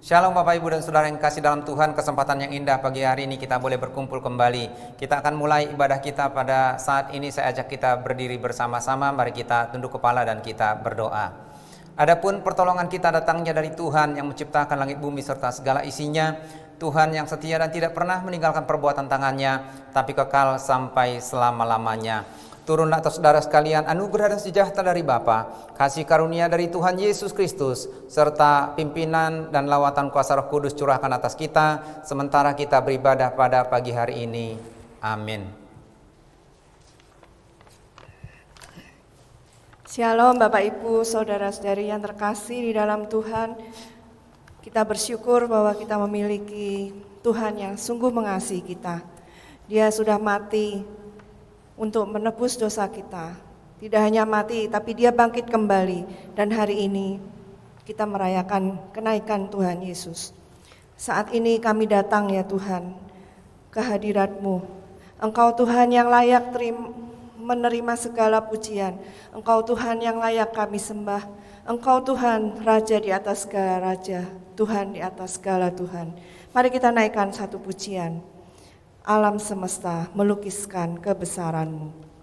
Shalom Bapak Ibu dan Saudara yang kasih dalam Tuhan, kesempatan yang indah pagi hari ini kita boleh berkumpul kembali. Kita akan mulai ibadah kita pada saat ini. Saya ajak kita berdiri bersama-sama, mari kita tunduk kepala dan kita berdoa. Adapun pertolongan kita datangnya dari Tuhan yang menciptakan langit bumi serta segala isinya. Tuhan yang setia dan tidak pernah meninggalkan perbuatan tangannya, tapi kekal sampai selama-lamanya. Turunlah atas saudara sekalian anugerah dan sejahtera dari Bapa, kasih karunia dari Tuhan Yesus Kristus, serta pimpinan dan lawatan kuasa Roh Kudus curahkan atas kita, sementara kita beribadah pada pagi hari ini. Amin. Shalom Bapak Ibu, saudara-saudari yang terkasih di dalam Tuhan. Kita bersyukur bahwa kita memiliki Tuhan yang sungguh mengasihi kita. Dia sudah mati untuk menebus dosa kita. Tidak hanya mati, tapi dia bangkit kembali. Dan hari ini kita merayakan kenaikan Tuhan Yesus. Saat ini kami datang ya Tuhan, ke hadirat-Mu. Engkau Tuhan yang layak menerima segala pujian. Engkau Tuhan yang layak kami sembah. Engkau Tuhan Raja di atas segala Raja, Tuhan di atas segala Tuhan. Mari kita naikkan satu pujian. Alam semesta melukiskan kebesaran-Mu.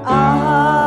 Ah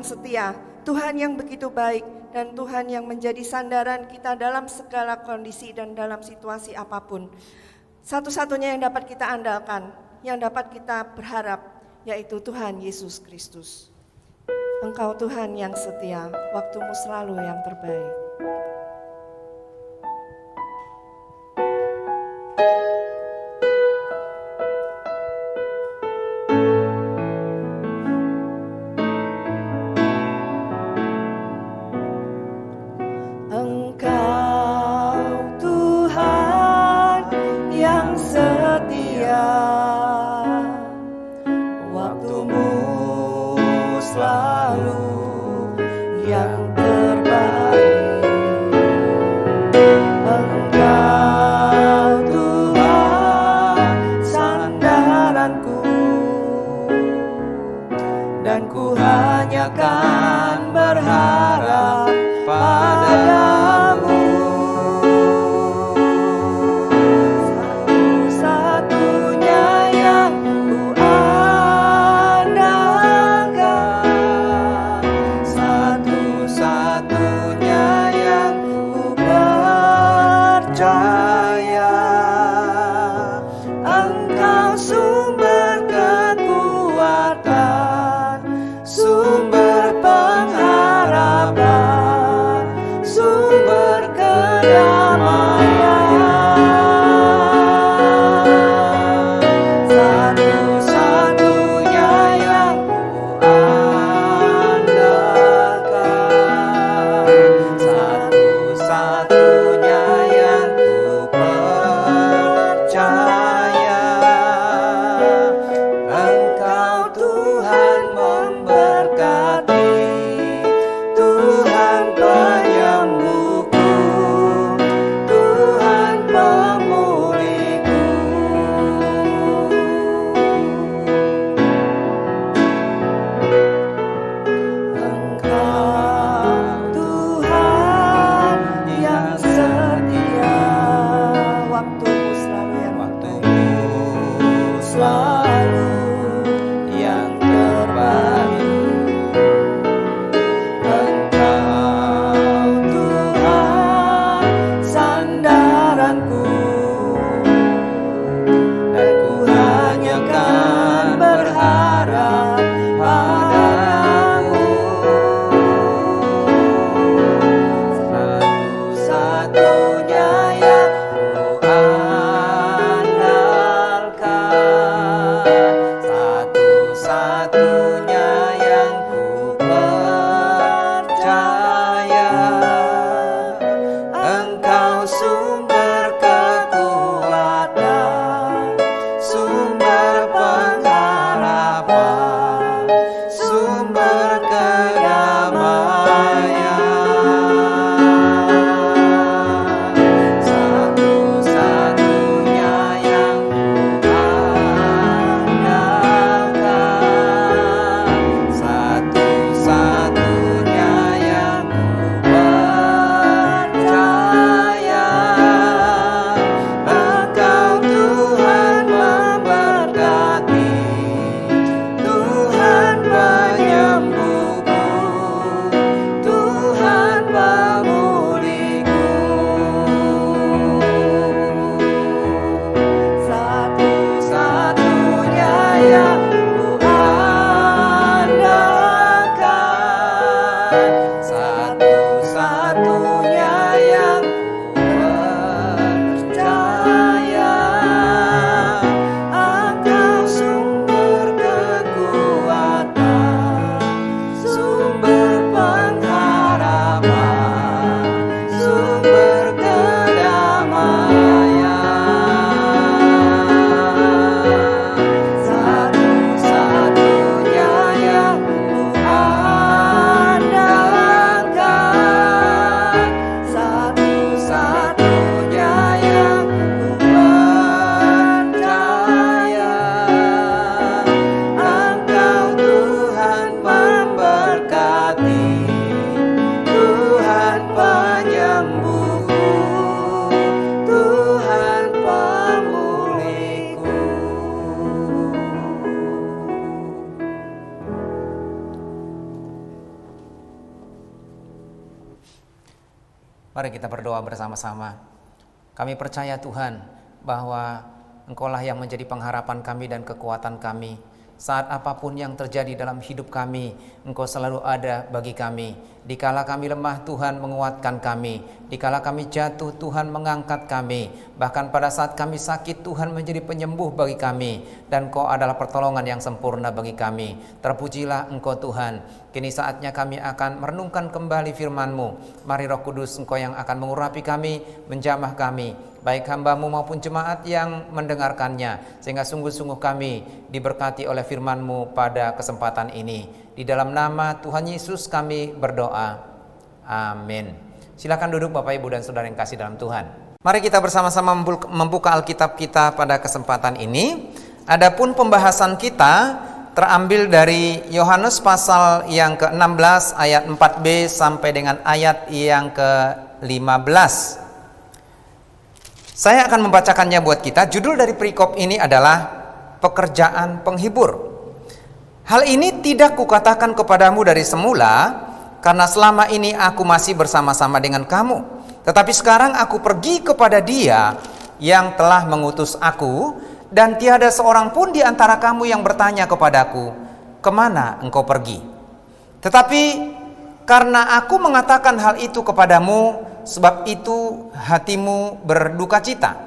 Tuhan setia, Tuhan yang begitu baik, dan Tuhan yang menjadi sandaran kita dalam segala kondisi dan dalam situasi apapun. Satu-satunya yang dapat kita andalkan, yang dapat kita berharap, yaitu Tuhan Yesus Kristus. Engkau Tuhan yang setia, waktumu selalu yang terbaik. Mari kita berdoa bersama-sama. Kami percaya Tuhan bahwa Engkaulah yang menjadi pengharapan kami dan kekuatan kami. Saat apapun yang terjadi dalam hidup kami, Engkau selalu ada bagi kami. Dikala kami lemah, Tuhan menguatkan kami. Dikala kami jatuh, Tuhan mengangkat kami. Bahkan pada saat kami sakit, Tuhan menjadi penyembuh bagi kami. Dan Engkau adalah pertolongan yang sempurna bagi kami. Terpujilah Engkau Tuhan. Kini saatnya kami akan merenungkan kembali firman-Mu. Mari Roh Kudus, Engkau yang akan mengurapi kami, menjamah kami, baik hamba-Mu maupun jemaat yang mendengarkannya, sehingga sungguh-sungguh kami diberkati oleh firman-Mu pada kesempatan ini. Di dalam nama Tuhan Yesus kami berdoa. Amin. Silakan duduk Bapak Ibu dan Saudara yang kasih dalam Tuhan. Mari kita bersama-sama membuka Alkitab kita pada kesempatan ini. Adapun pembahasan kita terambil dari Yohanes pasal yang ke-16 ayat 4b sampai dengan ayat yang ke-15. Saya akan membacakannya buat kita. Judul dari perikop ini adalah pekerjaan penghibur. Hal ini tidak kukatakan kepadamu dari semula, karena selama ini aku masih bersama-sama dengan kamu. Tetapi sekarang aku pergi kepada Dia yang telah mengutus aku, dan tiada seorang pun di antara kamu yang bertanya kepadaku, kemana engkau pergi? Tetapi karena aku mengatakan hal itu kepadamu, sebab itu hatimu berduka cita.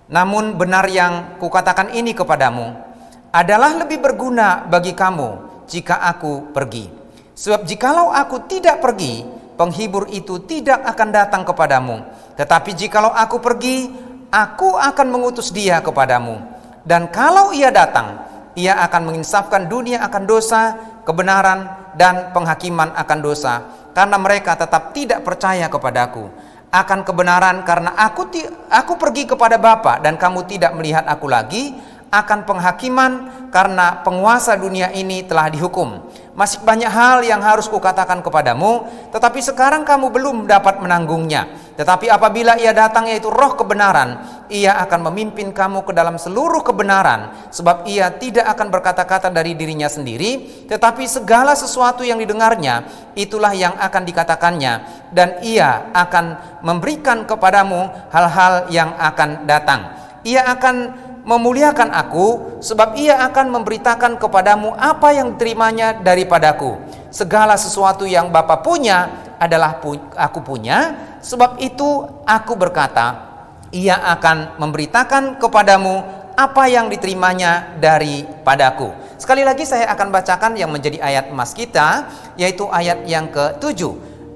Namun benar yang kukatakan ini kepadamu adalah lebih berguna bagi kamu jika aku pergi. Sebab jikalau aku tidak pergi, penghibur itu tidak akan datang kepadamu. Tetapi jikalau aku pergi, aku akan mengutus Dia kepadamu. Dan kalau Ia datang, Ia akan menginsafkan dunia akan dosa, kebenaran, dan penghakiman akan dosa, karena mereka tetap tidak percaya kepadaku. Akan kebenaran karena aku pergi kepada Bapa dan kamu tidak melihat aku lagi. Akan penghakiman karena penguasa dunia ini telah dihukum. Masih banyak hal yang harus kukatakan kepadamu, tetapi sekarang kamu belum dapat menanggungnya. Tetapi apabila Ia datang, yaitu Roh kebenaran, Ia akan memimpin kamu ke dalam seluruh kebenaran. Sebab Ia tidak akan berkata-kata dari dirinya sendiri, tetapi segala sesuatu yang didengarnya, itulah yang akan dikatakannya. Dan Ia akan memberikan kepadamu hal-hal yang akan datang. Ia akan memuliakan aku, sebab Ia akan memberitakan kepadamu apa yang diterimanya daripadaku. Segala sesuatu yang Bapa punya adalah aku punya, sebab itu aku berkata, Ia akan memberitakan kepadamu apa yang diterimanya daripadaku. Sekali lagi saya akan bacakan yang menjadi ayat emas kita, yaitu ayat yang ke-7.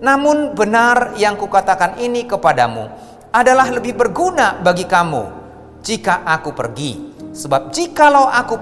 Namun benar yang kukatakan ini kepadamu adalah lebih berguna bagi kamu jika aku pergi. Sebab jikalau aku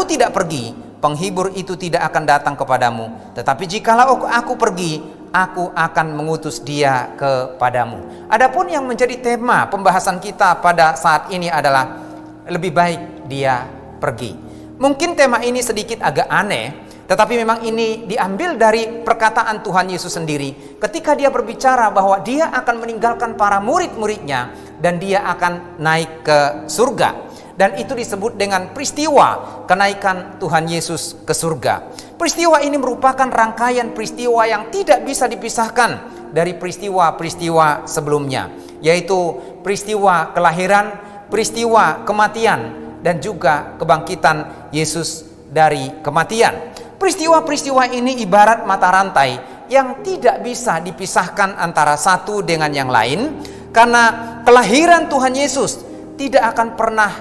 tidak pergi, penghibur itu tidak akan datang kepadamu. Tetapi jikalau aku pergi, aku akan mengutus Dia kepadamu. Adapun yang menjadi tema pembahasan kita pada saat ini adalah lebih baik Dia pergi. Mungkin tema ini sedikit agak aneh, tetapi memang ini diambil dari perkataan Tuhan Yesus sendiri ketika Dia berbicara bahwa Dia akan meninggalkan para murid-muridnya dan Dia akan naik ke surga. Dan itu disebut dengan peristiwa kenaikan Tuhan Yesus ke surga. Peristiwa ini merupakan rangkaian peristiwa yang tidak bisa dipisahkan dari peristiwa-peristiwa sebelumnya, yaitu peristiwa kelahiran, peristiwa kematian, dan juga kebangkitan Yesus dari kematian. Peristiwa-peristiwa ini ibarat mata rantai yang tidak bisa dipisahkan antara satu dengan yang lain, karena kelahiran Tuhan Yesus tidak akan pernah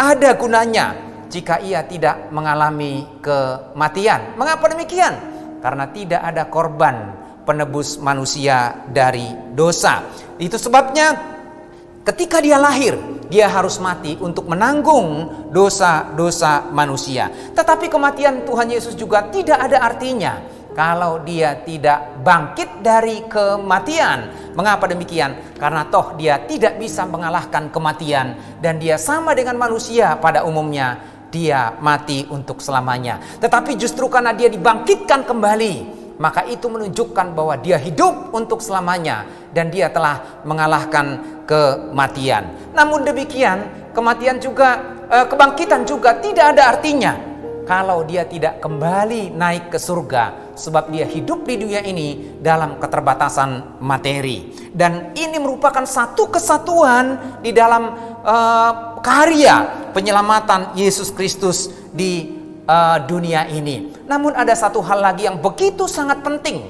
ada gunanya jika Ia tidak mengalami kematian. Mengapa demikian? Karena tidak ada korban penebus manusia dari dosa. Itu sebabnya ketika Dia lahir, Dia harus mati untuk menanggung dosa-dosa manusia. Tetapi kematian Tuhan Yesus juga tidak ada artinya kalau Dia tidak bangkit dari kematian. Mengapa demikian? Karena toh Dia tidak bisa mengalahkan kematian, dan Dia sama dengan manusia pada umumnya, Dia mati untuk selamanya. Tetapi justru karena Dia dibangkitkan kembali, maka itu menunjukkan bahwa Dia hidup untuk selamanya dan Dia telah mengalahkan kematian. Namun demikian, kebangkitan juga tidak ada artinya kalau dia tidak kembali naik ke surga, sebab dia hidup di dunia ini dalam keterbatasan materi. Dan ini merupakan satu kesatuan di dalam karya penyelamatan Yesus Kristus di dunia ini. Namun ada satu hal lagi yang begitu sangat penting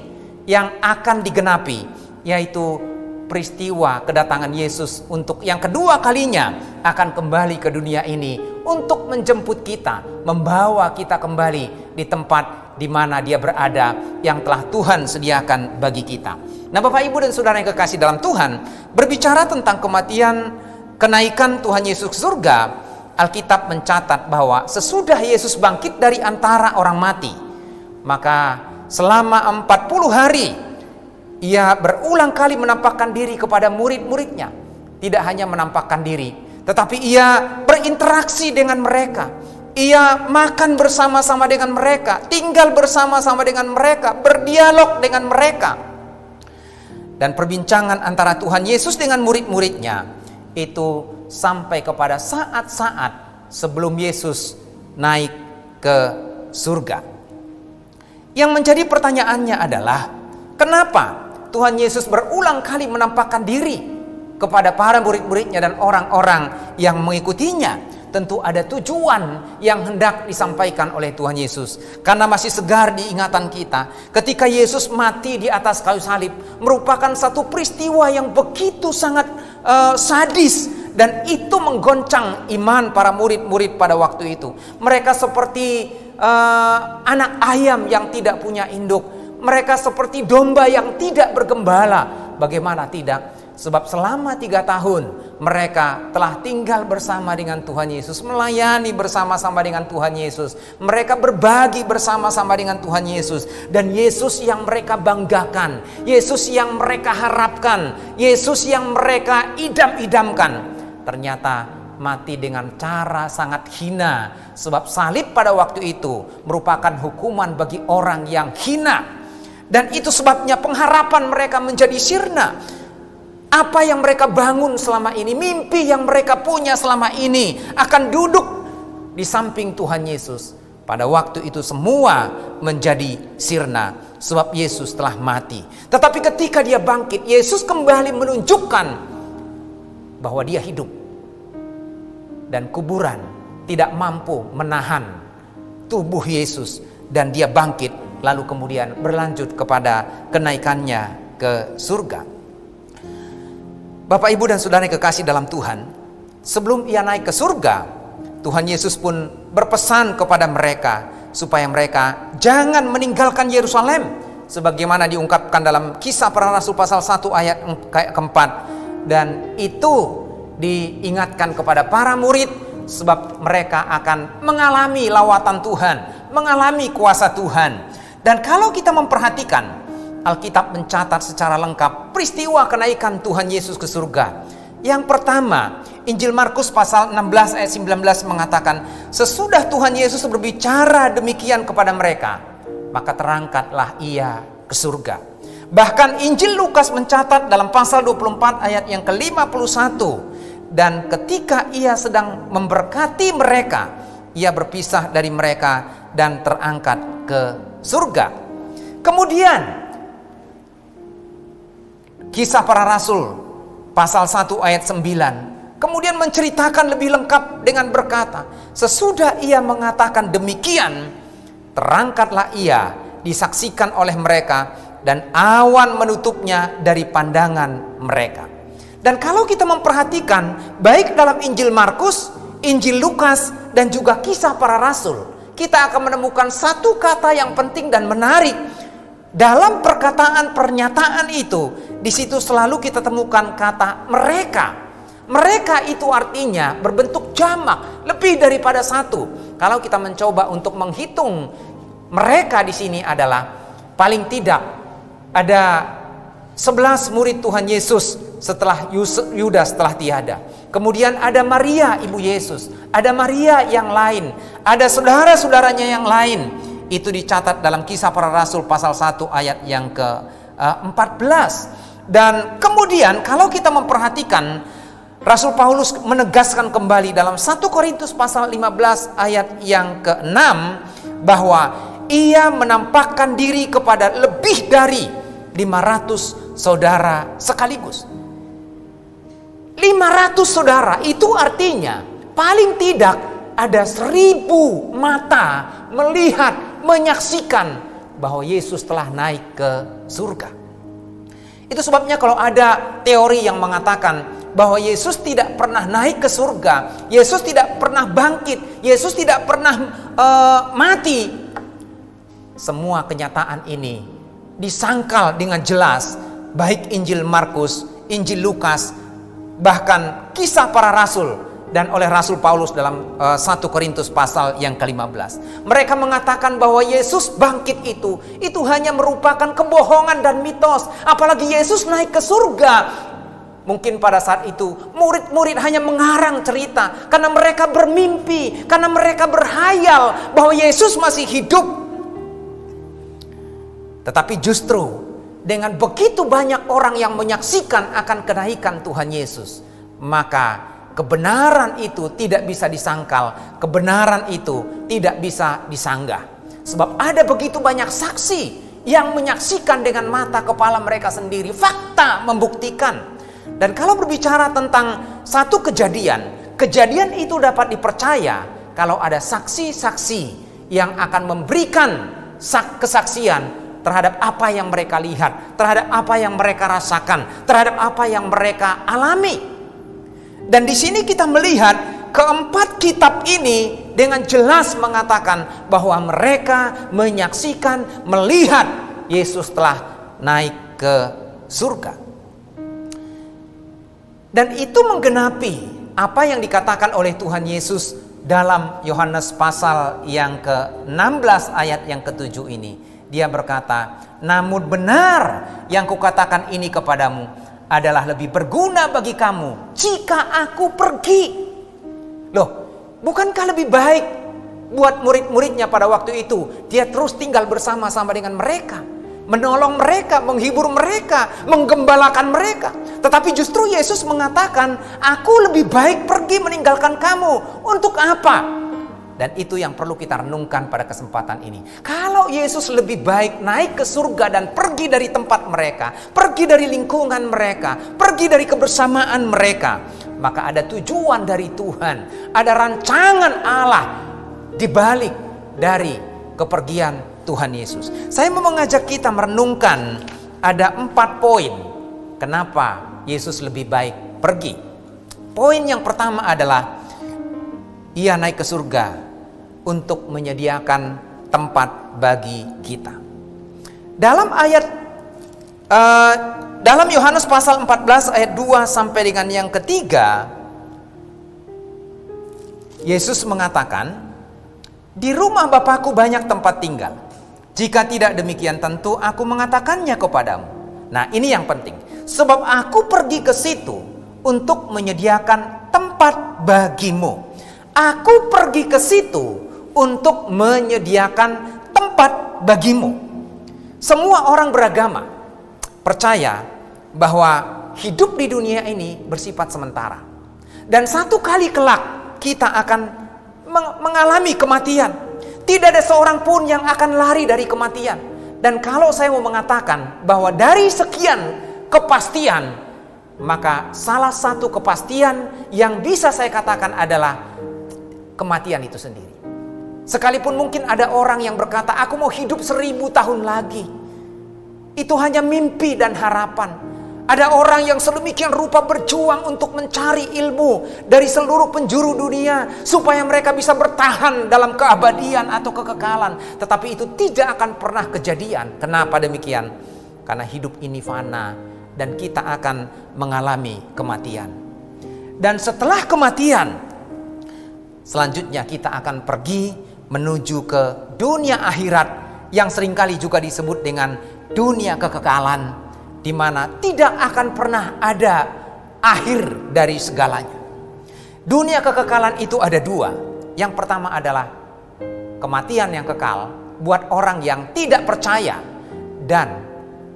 yang akan digenapi, yaitu peristiwa kedatangan Yesus untuk yang kedua kalinya akan kembali ke dunia ini untuk menjemput kita, membawa kita kembali di tempat di mana Dia berada yang telah Tuhan sediakan bagi kita. Nah, Bapak, Ibu, dan saudara yang kekasih dalam Tuhan, berbicara tentang kematian, kenaikan Tuhan Yesus ke surga, Alkitab mencatat bahwa sesudah Yesus bangkit dari antara orang mati, maka selama 40 hari Ia berulang kali menampakkan diri kepada murid-muridnya. Tidak hanya menampakkan diri, tetapi Ia berinteraksi dengan mereka. Ia makan bersama-sama dengan mereka, tinggal bersama-sama dengan mereka, berdialog dengan mereka. Dan perbincangan antara Tuhan Yesus dengan murid-muridnya itu sampai kepada saat-saat sebelum Yesus naik ke surga. Yang menjadi pertanyaannya adalah, kenapa Tuhan Yesus berulang kali menampakkan diri kepada para murid-muridnya dan orang-orang yang mengikutinya? Tentu ada tujuan yang hendak disampaikan oleh Tuhan Yesus. Karena masih segar di ingatan kita, ketika Yesus mati di atas kayu salib merupakan satu peristiwa yang begitu sangat sadis, dan itu menggoncang iman para murid-murid pada waktu itu. Mereka seperti anak ayam yang tidak punya induk. Mereka seperti domba yang tidak bergembala. Bagaimana tidak? Sebab selama 3 tahun mereka telah tinggal bersama dengan Tuhan Yesus, melayani bersama-sama dengan Tuhan Yesus. Mereka berbagi bersama-sama dengan Tuhan Yesus. Dan Yesus yang mereka banggakan, Yesus yang mereka harapkan, Yesus yang mereka idam-idamkan, ternyata mati dengan cara sangat hina. Sebab salib pada waktu itu merupakan hukuman bagi orang yang hina. Dan itu sebabnya pengharapan mereka menjadi sirna. Apa yang mereka bangun selama ini, mimpi yang mereka punya selama ini akan duduk di samping Tuhan Yesus. Pada waktu itu semua menjadi sirna, sebab Yesus telah mati. Tetapi ketika Dia bangkit, Yesus kembali menunjukkan bahwa Dia hidup. Dan kuburan tidak mampu menahan tubuh Yesus, dan Dia bangkit. Lalu kemudian berlanjut kepada kenaikannya ke surga. Bapak, Ibu, dan saudara yang kekasih dalam Tuhan, sebelum Ia naik ke surga, Tuhan Yesus pun berpesan kepada mereka supaya mereka jangan meninggalkan Yerusalem, sebagaimana diungkapkan dalam Kisah Para Rasul pasal 1 ayat keempat. Dan itu diingatkan kepada para murid, sebab mereka akan mengalami lawatan Tuhan, mengalami kuasa Tuhan. Dan kalau kita memperhatikan, Alkitab mencatat secara lengkap peristiwa kenaikan Tuhan Yesus ke surga. Yang pertama, Injil Markus pasal 16 ayat 19 mengatakan, sesudah Tuhan Yesus berbicara demikian kepada mereka, maka terangkatlah Ia ke surga. Bahkan Injil Lukas mencatat dalam pasal 24 ayat yang ke-51, dan ketika Ia sedang memberkati mereka, Ia berpisah dari mereka dan terangkat ke surga. Kemudian Kisah Para Rasul pasal 1 ayat 9 kemudian menceritakan lebih lengkap dengan berkata, sesudah Ia mengatakan demikian, terangkatlah Ia, disaksikan oleh mereka, dan awan menutupnya dari pandangan mereka. Dan kalau kita memperhatikan baik dalam Injil Markus, Injil Lukas, dan juga Kisah Para Rasul, kita akan menemukan satu kata yang penting dan menarik. Dalam perkataan pernyataan itu, di situ selalu kita temukan kata mereka. Mereka itu artinya berbentuk jamak, lebih daripada satu. Kalau kita mencoba untuk menghitung mereka di sini adalah paling tidak ada 11 murid Tuhan Yesus setelah Yudas telah tiada. Kemudian ada Maria ibu Yesus, ada Maria yang lain, ada saudara-saudaranya yang lain. Itu dicatat dalam Kisah Para Rasul pasal 1 ayat yang ke-14. Dan kemudian kalau kita memperhatikan Rasul Paulus menegaskan kembali dalam 1 Korintus pasal 15 ayat yang ke-6 bahwa ia menampakkan diri kepada lebih dari 500 saudara sekaligus. 500 saudara itu artinya paling tidak ada 1000 mata melihat, menyaksikan bahwa Yesus telah naik ke surga. Itu sebabnya kalau ada teori yang mengatakan bahwa Yesus tidak pernah naik ke surga, Yesus tidak pernah bangkit, Yesus tidak pernah mati, semua kenyataan ini disangkal dengan jelas, baik Injil Markus, Injil Lukas, bahkan kisah para rasul dan oleh Rasul Paulus dalam 1 Korintus pasal yang ke-15. Mereka mengatakan bahwa Yesus bangkit itu hanya merupakan kebohongan dan mitos. Apalagi Yesus naik ke surga. Mungkin pada saat itu murid-murid hanya mengarang cerita karena mereka bermimpi, karena mereka berhayal bahwa Yesus masih hidup. Tetapi justru dengan begitu banyak orang yang menyaksikan akan kenaikan Tuhan Yesus, maka kebenaran itu tidak bisa disangkal, kebenaran itu tidak bisa disanggah. Sebab ada begitu banyak saksi yang menyaksikan dengan mata kepala mereka sendiri, fakta membuktikan. Dan kalau berbicara tentang satu kejadian itu dapat dipercaya kalau ada saksi-saksi yang akan memberikan kesaksian terhadap apa yang mereka lihat, terhadap apa yang mereka rasakan, terhadap apa yang mereka alami. Dan di sini kita melihat keempat kitab ini dengan jelas mengatakan bahwa mereka menyaksikan, melihat Yesus telah naik ke surga. Dan itu menggenapi apa yang dikatakan oleh Tuhan Yesus dalam Yohanes pasal yang ke-16 ayat yang ke-7 ini. Dia berkata, namun benar yang kukatakan ini kepadamu adalah lebih berguna bagi kamu jika aku pergi. Loh, bukankah lebih baik buat murid-muridnya pada waktu itu dia terus tinggal bersama-sama dengan mereka, menolong mereka, menghibur mereka, menggembalakan mereka. Tetapi justru Yesus mengatakan, aku lebih baik pergi meninggalkan kamu. Untuk apa? Dan itu yang perlu kita renungkan pada kesempatan ini. Kalau Yesus lebih baik naik ke surga dan pergi dari tempat mereka, pergi dari lingkungan mereka, pergi dari kebersamaan mereka, maka ada tujuan dari Tuhan, ada rancangan Allah di balik dari kepergian Tuhan Yesus. Saya mau mengajak kita merenungkan ada 4 poin kenapa Yesus lebih baik pergi. Poin yang pertama adalah ia naik ke surga untuk menyediakan tempat bagi kita. Dalam dalam Yohanes pasal 14 ayat 2 sampai dengan yang ketiga, Yesus mengatakan, di rumah Bapakku banyak tempat tinggal. Jika tidak demikian tentu aku mengatakannya kepadamu. Nah, ini yang penting. Sebab aku pergi ke situ untuk menyediakan tempat bagimu. Aku pergi ke situ untuk menyediakan tempat bagimu. Semua orang beragama percaya bahwa hidup di dunia ini bersifat sementara. Dan satu kali kelak kita akan mengalami kematian. Tidak ada seorang pun yang akan lari dari kematian. Dan kalau saya mau mengatakan bahwa dari sekian kepastian, maka salah satu kepastian yang bisa saya katakan adalah kematian itu sendiri. Sekalipun mungkin ada orang yang berkata, aku mau hidup 1000 tahun lagi. Itu hanya mimpi dan harapan. Ada orang yang sedemikian rupa berjuang untuk mencari ilmu dari seluruh penjuru dunia supaya mereka bisa bertahan dalam keabadian atau kekekalan. Tetapi itu tidak akan pernah kejadian. Kenapa demikian? Karena hidup ini fana dan kita akan mengalami kematian. Dan setelah kematian, selanjutnya kita akan pergi menuju ke dunia akhirat yang seringkali juga disebut dengan dunia kekekalan, di mana tidak akan pernah ada akhir dari segalanya. Dunia kekekalan itu ada 2. Yang pertama adalah kematian yang kekal buat orang yang tidak percaya. Dan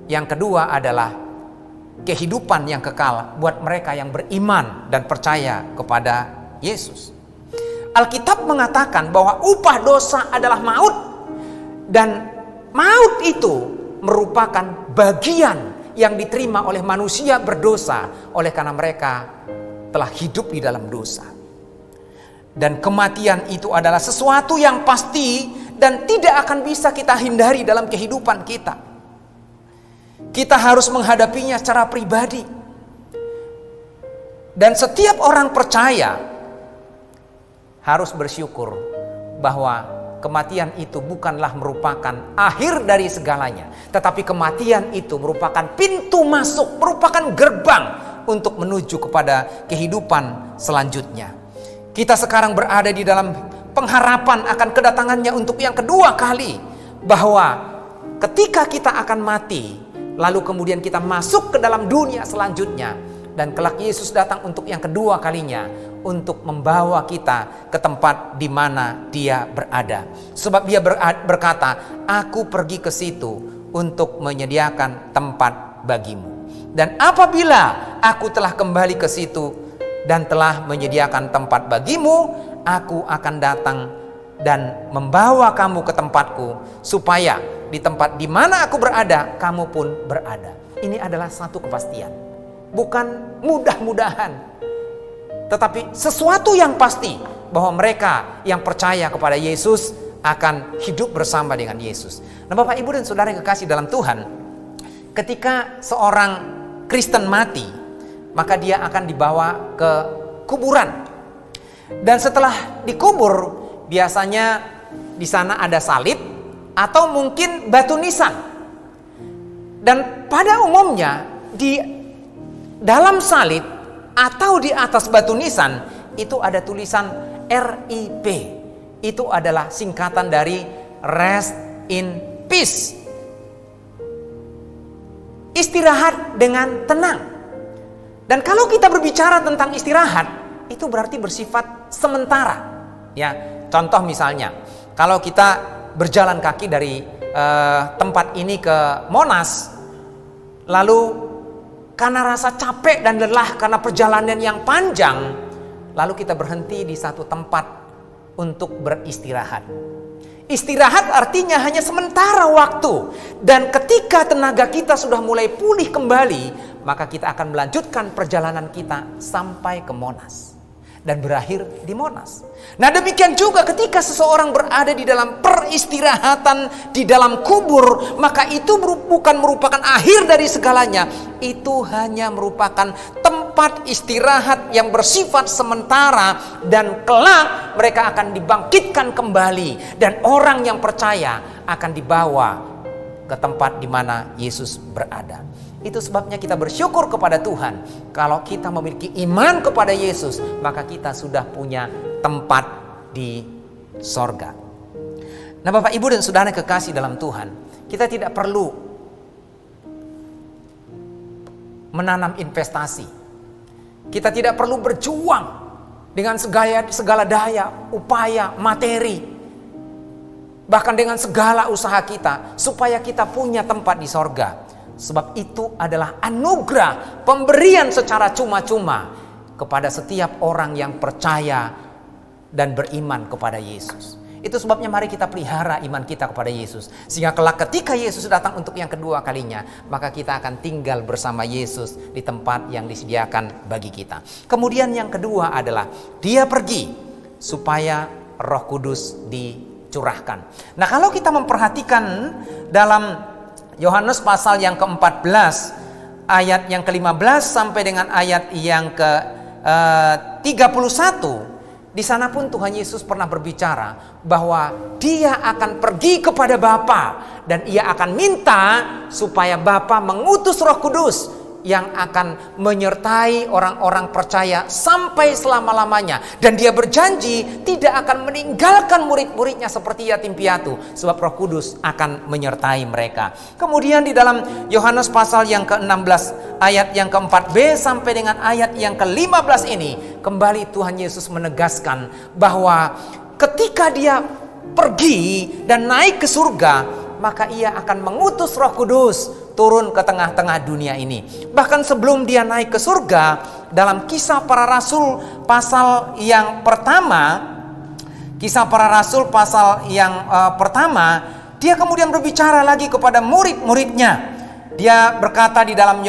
yang kedua adalah kehidupan yang kekal buat mereka yang beriman dan percaya kepada Yesus. Alkitab mengatakan bahwa upah dosa adalah maut, dan maut itu merupakan bagian yang diterima oleh manusia berdosa oleh karena mereka telah hidup di dalam dosa. Dan kematian itu adalah sesuatu yang pasti dan tidak akan bisa kita hindari dalam kehidupan kita. Kita harus menghadapinya secara pribadi. Dan setiap orang percaya harus bersyukur bahwa kematian itu bukanlah merupakan akhir dari segalanya, tetapi kematian itu merupakan pintu masuk, merupakan gerbang untuk menuju kepada kehidupan selanjutnya. Kita sekarang berada di dalam pengharapan akan kedatangannya untuk yang kedua kali, bahwa ketika kita akan mati, lalu kemudian kita masuk ke dalam dunia selanjutnya, dan kelak Yesus datang untuk yang kedua kalinya untuk membawa kita ke tempat di mana Dia berada. Sebab Dia berkata, "Aku pergi ke situ untuk menyediakan tempat bagimu. Dan apabila aku telah kembali ke situ dan telah menyediakan tempat bagimu, aku akan datang dan membawa kamu ke tempatku, supaya di tempat di mana aku berada, kamu pun berada." Ini adalah satu kepastian. Bukan mudah-mudahan, tetapi sesuatu yang pasti bahwa mereka yang percaya kepada Yesus akan hidup bersama dengan Yesus. Nah, Bapak, Ibu, dan Saudara yang kekasih dalam Tuhan, ketika seorang Kristen mati, maka dia akan dibawa ke kuburan. Dan setelah dikubur, biasanya di sana ada salib atau mungkin batu nisan. Dan pada umumnya di dalam salib atau di atas batu nisan itu ada tulisan RIP. Itu adalah singkatan dari Rest in Peace. Istirahat dengan tenang. Dan kalau kita berbicara tentang istirahat, itu berarti bersifat sementara. Ya, contoh misalnya, kalau kita berjalan kaki dari tempat ini ke Monas, lalu karena rasa capek dan lelah karena perjalanan yang panjang, lalu kita berhenti di satu tempat untuk beristirahat. Istirahat artinya hanya sementara waktu, dan ketika tenaga kita sudah mulai pulih kembali, maka kita akan melanjutkan perjalanan kita sampai ke Monas dan berakhir di Monas. Nah, demikian juga ketika seseorang berada di dalam peristirahatan di dalam kubur, maka itu bukan merupakan akhir dari segalanya. Itu hanya merupakan tempat istirahat yang bersifat sementara, dan kelak mereka akan dibangkitkan kembali, dan orang yang percaya akan dibawa ke tempat di mana Yesus berada. Itu sebabnya kita bersyukur kepada Tuhan. Kalau kita memiliki iman kepada Yesus, maka kita sudah punya tempat di sorga. Nah, Bapak, Ibu, dan Saudara kekasih dalam Tuhan, kita tidak perlu menanam investasi. Kita tidak perlu berjuang dengan segala daya, upaya, materi, bahkan dengan segala usaha kita, supaya kita punya tempat di sorga. Sebab itu adalah anugerah, pemberian secara cuma-cuma kepada setiap orang yang percaya dan beriman kepada Yesus. Itu sebabnya mari kita pelihara iman kita kepada Yesus, sehingga kelak ketika Yesus datang untuk yang kedua kalinya, maka kita akan tinggal bersama Yesus di tempat yang disediakan bagi kita. Kemudian yang kedua adalah Dia pergi supaya Roh Kudus dicurahkan. Nah, kalau kita memperhatikan dalam Yohanes pasal yang ke-14 ayat yang ke-15 sampai dengan ayat yang ke-31, di sana pun Tuhan Yesus pernah berbicara bahwa Dia akan pergi kepada Bapa, dan Ia akan minta supaya Bapa mengutus Roh Kudus yang akan menyertai orang-orang percaya sampai selama-lamanya. Dan Dia berjanji tidak akan meninggalkan murid-muridnya seperti yatim piatu, sebab Roh Kudus akan menyertai mereka. Kemudian di dalam Yohanes pasal yang ke-16 ayat yang ke-4b sampai dengan ayat yang ke-15 ini, kembali Tuhan Yesus menegaskan bahwa ketika Dia pergi dan naik ke surga, maka Ia akan mengutus Roh Kudus turun ke tengah-tengah dunia ini. Bahkan sebelum dia naik ke surga, dalam Kisah Para Rasul pasal yang pertama, Kisah Para Rasul pasal yang pertama, dia kemudian berbicara lagi kepada murid-muridnya. Dia berkata di dalam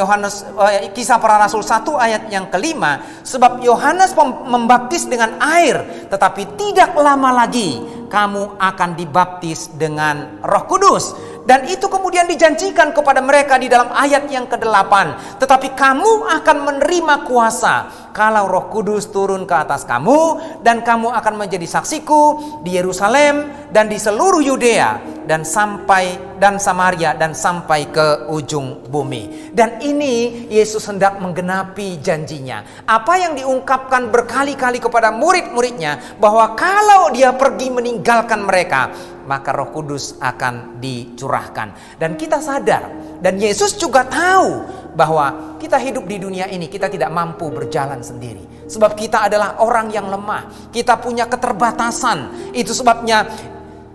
Kisah Para Rasul 1 ayat yang ke-5, sebab Yohanes membaptis dengan air, tetapi tidak lama lagi kamu akan dibaptis dengan Roh Kudus. Dan itu kemudian dijanjikan kepada mereka di dalam ayat yang ke-8. Tetapi kamu akan menerima kuasa kalau Roh Kudus turun ke atas kamu, dan kamu akan menjadi saksiku di Yerusalem dan di seluruh Yudea dan Samaria dan sampai ke ujung bumi. Dan ini Yesus hendak menggenapi janjinya. Apa yang diungkapkan berkali-kali kepada murid-muridnya, bahwa kalau dia pergi meninggalkan mereka, maka Roh Kudus akan dicurahkan. Dan kita sadar, dan Yesus juga tahu bahwa kita hidup di dunia ini, kita tidak mampu berjalan sendiri. Sebab kita adalah orang yang lemah, kita punya keterbatasan. Itu sebabnya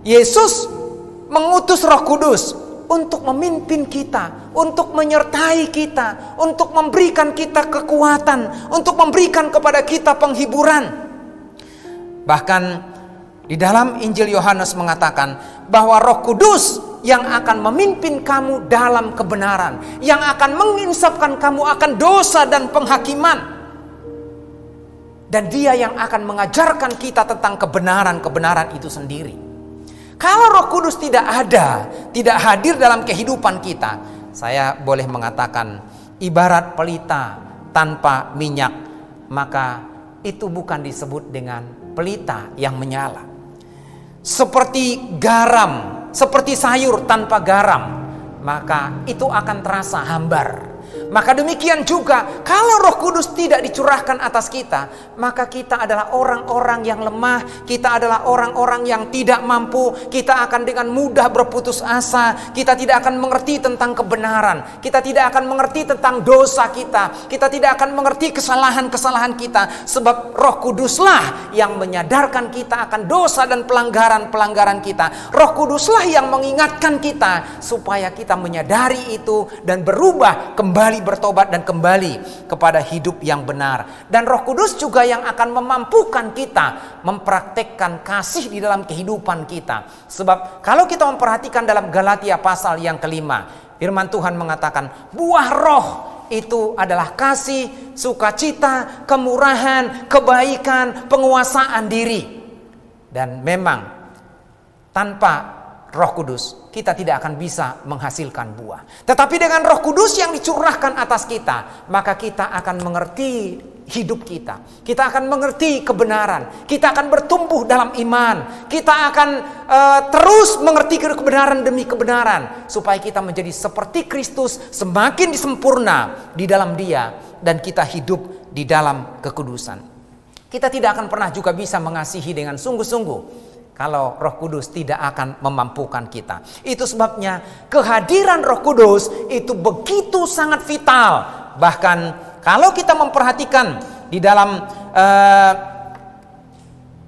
Yesus mengutus Roh Kudus untuk memimpin kita, untuk menyertai kita, untuk memberikan kita kekuatan, untuk memberikan kepada kita penghiburan. Bahkan di dalam Injil Yohanes mengatakan bahwa Roh Kudus yang akan memimpin kamu dalam kebenaran, yang akan menginsafkan kamu akan dosa dan penghakiman. Dan dia yang akan mengajarkan kita tentang kebenaran-kebenaran itu sendiri. Kalau Roh Kudus tidak ada, tidak hadir dalam kehidupan kita, saya boleh mengatakan ibarat pelita tanpa minyak, maka itu bukan disebut dengan pelita yang menyala. Seperti garam, seperti sayur tanpa garam, maka itu akan terasa hambar. Maka demikian juga kalau Roh Kudus tidak dicurahkan atas kita, maka kita adalah orang-orang yang lemah, kita adalah orang-orang yang tidak mampu, kita akan dengan mudah berputus asa, kita tidak akan mengerti tentang kebenaran, kita tidak akan mengerti tentang dosa kita tidak akan mengerti kesalahan-kesalahan kita, sebab Roh Kuduslah yang menyadarkan kita akan dosa dan pelanggaran-pelanggaran kita. Roh Kuduslah yang mengingatkan kita supaya kita menyadari itu dan berubah, kembali bertobat dan kembali kepada hidup yang benar. Dan Roh Kudus juga yang akan memampukan kita mempraktekkan kasih di dalam kehidupan kita. Sebab kalau kita memperhatikan dalam Galatia pasal yang ke-5, firman Tuhan mengatakan buah roh itu adalah kasih, sukacita, kemurahan, kebaikan, penguasaan diri. Dan memang tanpa Roh Kudus kita tidak akan bisa menghasilkan buah. Tetapi dengan Roh Kudus yang dicurahkan atas kita, maka kita akan mengerti hidup kita. Kita akan mengerti kebenaran. Kita akan bertumbuh dalam iman. Kita akan terus mengerti kebenaran demi kebenaran, supaya kita menjadi seperti Kristus, semakin disempurna di dalam Dia, dan kita hidup di dalam kekudusan. Kita tidak akan pernah juga bisa mengasihi dengan sungguh-sungguh kalau Roh Kudus tidak akan memampukan kita. Itu sebabnya kehadiran Roh Kudus itu begitu sangat vital. Bahkan kalau kita memperhatikan di dalam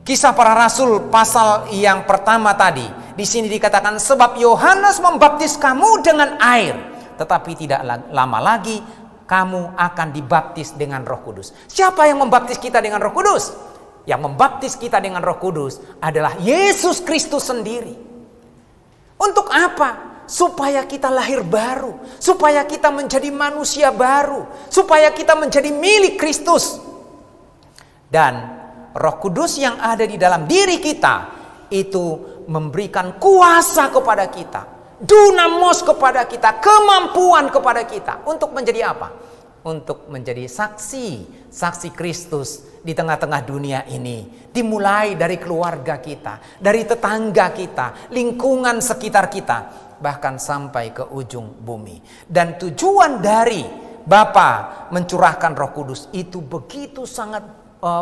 Kisah Para Rasul pasal yang pertama tadi, di sini dikatakan sebab Yohanes membaptis kamu dengan air, tetapi tidak lama lagi kamu akan dibaptis dengan Roh Kudus. Siapa yang membaptis kita dengan Roh Kudus? Yang membaptis kita dengan Roh Kudus adalah Yesus Kristus sendiri. Untuk apa? Supaya kita lahir baru, supaya kita menjadi manusia baru, supaya kita menjadi milik Kristus. Dan Roh Kudus yang ada di dalam diri kita itu memberikan kuasa kepada kita, dunamos kepada kita, kemampuan kepada kita untuk menjadi apa? Untuk menjadi saksi Kristus di tengah-tengah dunia ini. Dimulai dari keluarga kita, dari tetangga kita, lingkungan sekitar kita, bahkan sampai ke ujung bumi. Dan tujuan dari Bapa mencurahkan Roh Kudus itu begitu sangat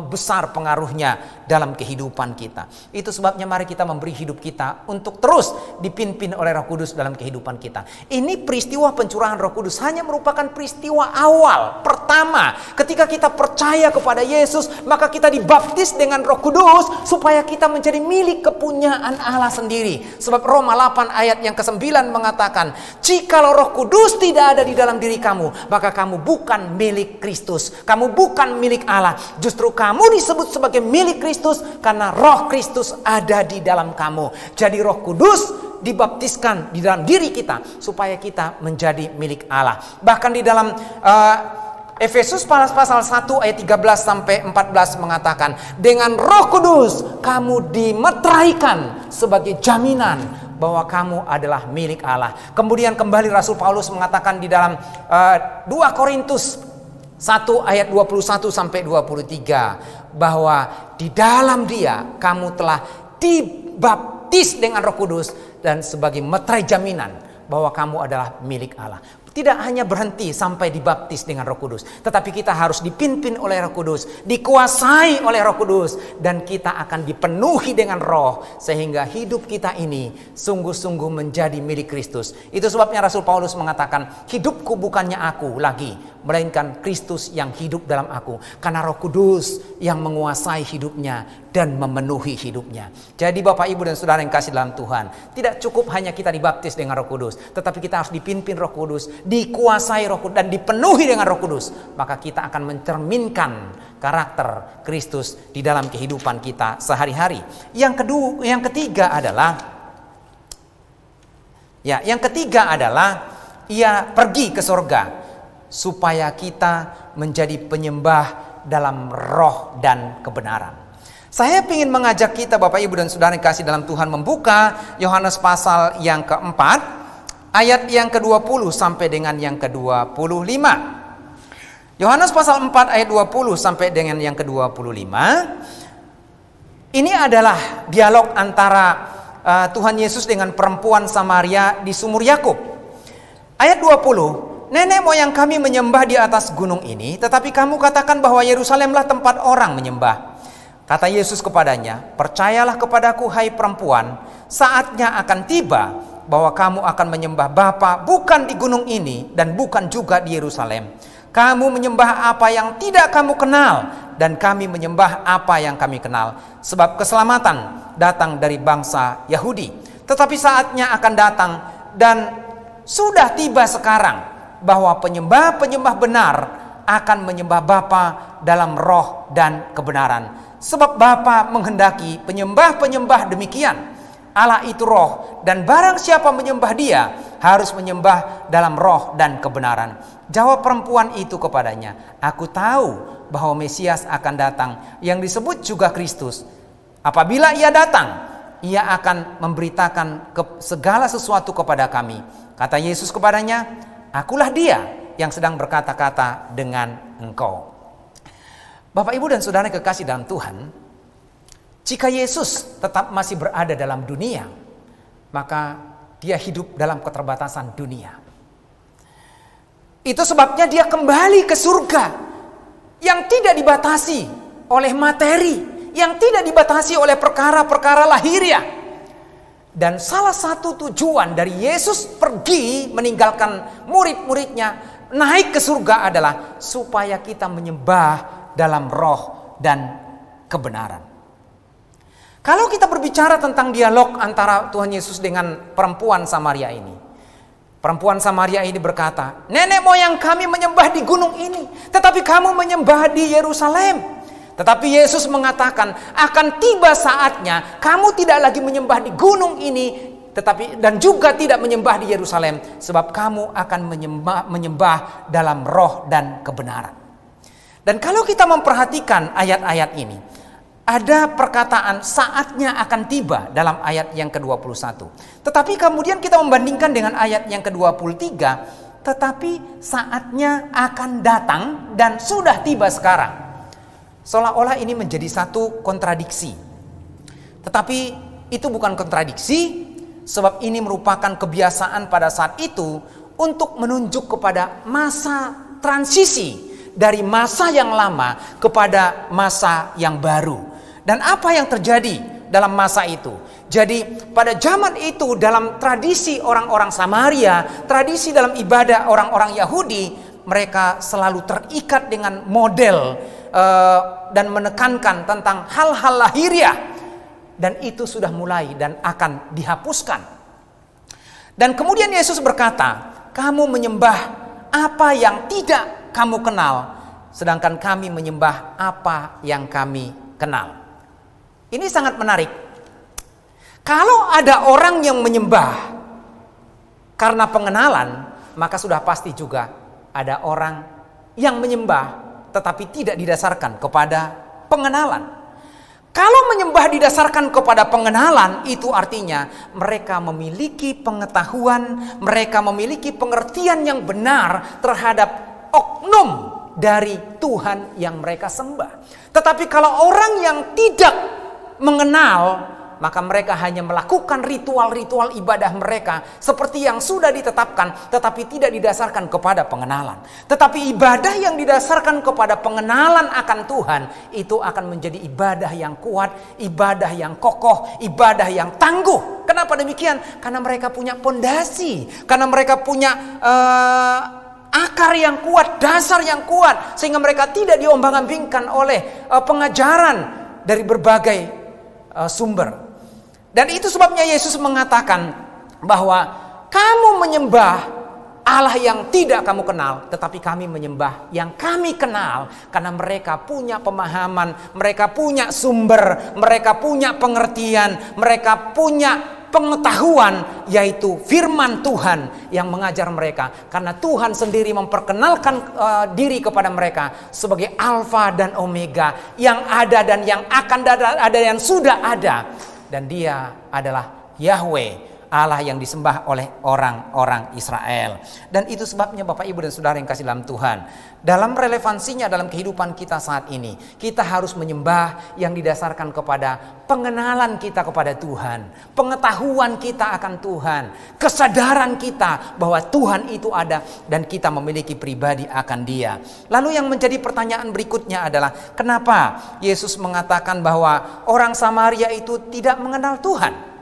besar pengaruhnya dalam kehidupan kita. Itu sebabnya mari kita memberi hidup kita untuk terus dipimpin oleh Roh Kudus dalam kehidupan kita. Ini peristiwa pencurahan Roh Kudus hanya merupakan peristiwa awal pertama. Ketika kita percaya kepada Yesus, maka kita dibaptis dengan Roh Kudus supaya kita menjadi milik kepunyaan Allah sendiri. Sebab Roma 8 ayat yang ke-9 mengatakan, jikalau Roh Kudus tidak ada di dalam diri kamu, maka kamu bukan milik Kristus. Kamu bukan milik Allah. Justru kamu disebut sebagai milik Kristus karena Roh Kristus ada di dalam kamu. Jadi Roh Kudus dibaptiskan di dalam diri kita supaya kita menjadi milik Allah. Bahkan di dalam Efesus pasal 1 ayat 13 sampai 14 mengatakan, dengan Roh Kudus kamu dimeteraikan sebagai jaminan bahwa kamu adalah milik Allah. Kemudian kembali Rasul Paulus mengatakan di dalam 2 Korintus 1 ayat 21 sampai 23 bahwa di dalam Dia kamu telah dibaptis dengan Roh Kudus dan sebagai meterai jaminan bahwa kamu adalah milik Allah. Tidak hanya berhenti sampai dibaptis dengan Roh Kudus, tetapi kita harus dipimpin oleh Roh Kudus, dikuasai oleh Roh Kudus, dan kita akan dipenuhi dengan Roh sehingga hidup kita ini sungguh-sungguh menjadi milik Kristus. Itu sebabnya Rasul Paulus mengatakan, hidupku bukannya aku lagi, melainkan Kristus yang hidup dalam aku, karena Roh Kudus yang menguasai hidupnya dan memenuhi hidupnya. Jadi Bapak, Ibu, dan Saudara yang kasih dalam Tuhan, tidak cukup hanya kita dibaptis dengan Roh Kudus, tetapi kita harus dipimpin Roh Kudus, dikuasai Roh Kudus, dan dipenuhi dengan Roh Kudus. Maka kita akan mencerminkan karakter Kristus di dalam kehidupan kita sehari-hari. Yang ketiga adalah Ia pergi ke surga supaya kita menjadi penyembah dalam roh dan kebenaran. Saya ingin mengajak kita, Bapak, Ibu, dan Saudara yang kasih dalam Tuhan, membuka Yohanes pasal yang keempat, ayat yang ke-20 sampai dengan yang ke-25. Yohanes pasal 4 ayat 20 sampai dengan yang ke-25. Ini adalah dialog antara Tuhan Yesus dengan perempuan Samaria di sumur Yakub. Ayat 20, nenek moyang kami menyembah di atas gunung ini, tetapi kamu katakan bahwa Yerusalemlah tempat orang menyembah. Kata Yesus kepadanya, percayalah kepadaku hai perempuan, saatnya akan tiba bahwa kamu akan menyembah Bapa bukan di gunung ini dan bukan juga di Yerusalem. Kamu menyembah apa yang tidak kamu kenal, dan kami menyembah apa yang kami kenal. Sebab keselamatan datang dari bangsa Yahudi. Tetapi saatnya akan datang dan sudah tiba sekarang bahwa penyembah-penyembah benar akan menyembah Bapa dalam roh dan kebenaran. Sebab Bapa menghendaki penyembah-penyembah demikian. Allah itu roh, dan barang siapa menyembah Dia harus menyembah dalam roh dan kebenaran. Jawab perempuan itu kepadanya, aku tahu bahwa Mesias akan datang, yang disebut juga Kristus. Apabila Ia datang, Ia akan memberitakan segala sesuatu kepada kami. Kata Yesus kepadanya, akulah Dia yang sedang berkata-kata dengan engkau. Bapak, Ibu, dan Saudara kekasih dalam Tuhan, jika Yesus tetap masih berada dalam dunia, maka Dia hidup dalam keterbatasan dunia. Itu sebabnya Dia kembali ke surga yang tidak dibatasi oleh materi, yang tidak dibatasi oleh perkara-perkara lahiriah. Dan salah satu tujuan dari Yesus pergi meninggalkan murid-muridnya naik ke surga adalah supaya kita menyembah dalam roh dan kebenaran. Kalau kita berbicara tentang dialog antara Tuhan Yesus dengan perempuan Samaria ini, perempuan Samaria ini berkata, nenek moyang kami menyembah di gunung ini, tetapi kamu menyembah di Yerusalem. Tetapi Yesus mengatakan, akan tiba saatnya kamu tidak lagi menyembah di gunung ini, tetapi dan juga tidak menyembah di Yerusalem, sebab kamu akan menyembah dalam roh dan kebenaran. Dan kalau kita memperhatikan ayat-ayat ini, ada perkataan saatnya akan tiba dalam ayat yang ke-21. Tetapi kemudian kita membandingkan dengan ayat yang ke-23, tetapi saatnya akan datang dan sudah tiba sekarang. Seolah-olah ini menjadi satu kontradiksi. Tetapi itu bukan kontradiksi, sebab ini merupakan kebiasaan pada saat itu untuk menunjuk kepada masa transisi dari masa yang lama kepada masa yang baru. Dan apa yang terjadi dalam masa itu? Jadi pada zaman itu dalam tradisi orang-orang Samaria, tradisi dalam ibadah orang-orang Yahudi, mereka selalu terikat dengan model dan menekankan tentang hal-hal lahiriah. Dan itu sudah mulai dan akan dihapuskan. Dan kemudian Yesus berkata, kamu menyembah apa yang tidak kamu kenal, sedangkan kami menyembah apa yang kami kenal. Ini sangat menarik. Kalau ada orang yang menyembah karena pengenalan, maka sudah pasti juga ada orang yang menyembah tetapi tidak didasarkan kepada pengenalan. Kalau menyembah didasarkan kepada pengenalan, itu artinya mereka memiliki pengetahuan, mereka memiliki pengertian yang benar terhadap oknum dari Tuhan yang mereka sembah. Tetapi kalau orang yang tidak mengenal, maka mereka hanya melakukan ritual-ritual ibadah mereka seperti yang sudah ditetapkan, tetapi tidak didasarkan kepada pengenalan. Tetapi ibadah yang didasarkan kepada pengenalan akan Tuhan, itu akan menjadi ibadah yang kuat, ibadah yang kokoh, ibadah yang tangguh. Kenapa demikian? Karena mereka punya pondasi, karena mereka punya akar yang kuat, dasar yang kuat, sehingga mereka tidak diombang-ambingkan oleh pengajaran dari berbagai sumber. Dan itu sebabnya Yesus mengatakan bahwa kamu menyembah Allah yang tidak kamu kenal, tetapi kami menyembah yang kami kenal, karena mereka punya pemahaman, mereka punya sumber, mereka punya pengertian, mereka punya pengetahuan, yaitu firman Tuhan yang mengajar mereka. Karena Tuhan sendiri memperkenalkan diri kepada mereka sebagai Alfa dan Omega, yang ada dan yang akan ada dan sudah ada. Dan dia adalah Yahweh, Allah yang disembah oleh orang-orang Israel. Dan itu sebabnya Bapak Ibu dan Saudara yang kasih dalam Tuhan, dalam relevansinya dalam kehidupan kita saat ini, kita harus menyembah yang didasarkan kepada pengenalan kita kepada Tuhan, pengetahuan kita akan Tuhan, kesadaran kita bahwa Tuhan itu ada dan kita memiliki pribadi akan Dia. Lalu yang menjadi pertanyaan berikutnya adalah, kenapa Yesus mengatakan bahwa orang Samaria itu tidak mengenal Tuhan?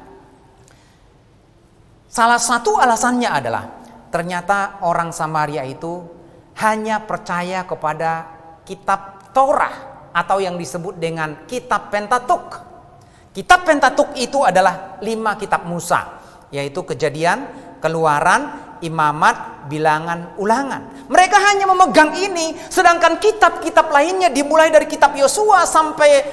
Salah satu alasannya adalah ternyata orang Samaria itu hanya percaya kepada kitab Torah atau yang disebut dengan kitab Pentatuk. Kitab Pentatuk itu adalah 5 kitab Musa, yaitu Kejadian, Keluaran, Imamat, Bilangan, Ulangan. Mereka hanya memegang ini, sedangkan kitab-kitab lainnya dimulai dari kitab Yosua sampai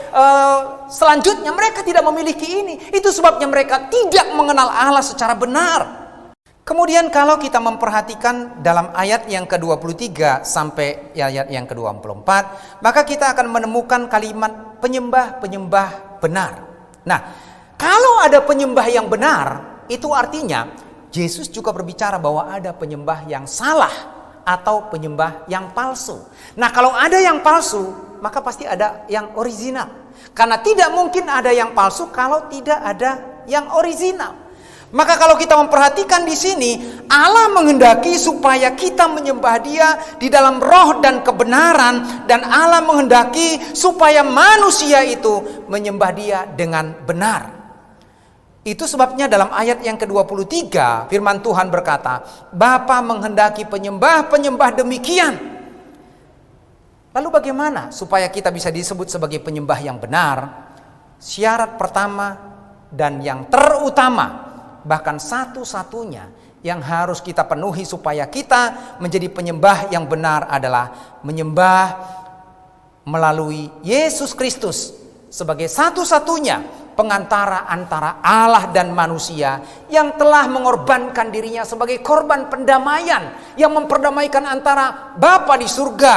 selanjutnya mereka tidak memiliki ini. Itu sebabnya mereka tidak mengenal Allah secara benar. Kemudian kalau kita memperhatikan dalam ayat yang ke-23 sampai ayat yang ke-24, maka kita akan menemukan kalimat penyembah-penyembah benar. Nah, kalau ada penyembah yang benar, itu artinya Yesus juga berbicara bahwa ada penyembah yang salah atau penyembah yang palsu. Nah, kalau ada yang palsu, maka pasti ada yang original. Karena tidak mungkin ada yang palsu kalau tidak ada yang original. Maka kalau kita memperhatikan di sini, Allah menghendaki supaya kita menyembah Dia di dalam roh dan kebenaran, dan Allah menghendaki supaya manusia itu menyembah Dia dengan benar. Itu sebabnya dalam ayat yang ke-23 firman Tuhan berkata, Bapa menghendaki penyembah-penyembah demikian. Lalu bagaimana supaya kita bisa disebut sebagai penyembah yang benar? Syarat pertama dan yang terutama, bahkan satu-satunya yang harus kita penuhi supaya kita menjadi penyembah yang benar adalah menyembah melalui Yesus Kristus sebagai satu-satunya pengantara antara Allah dan manusia, yang telah mengorbankan dirinya sebagai korban pendamaian, yang memperdamaikan antara Bapa di surga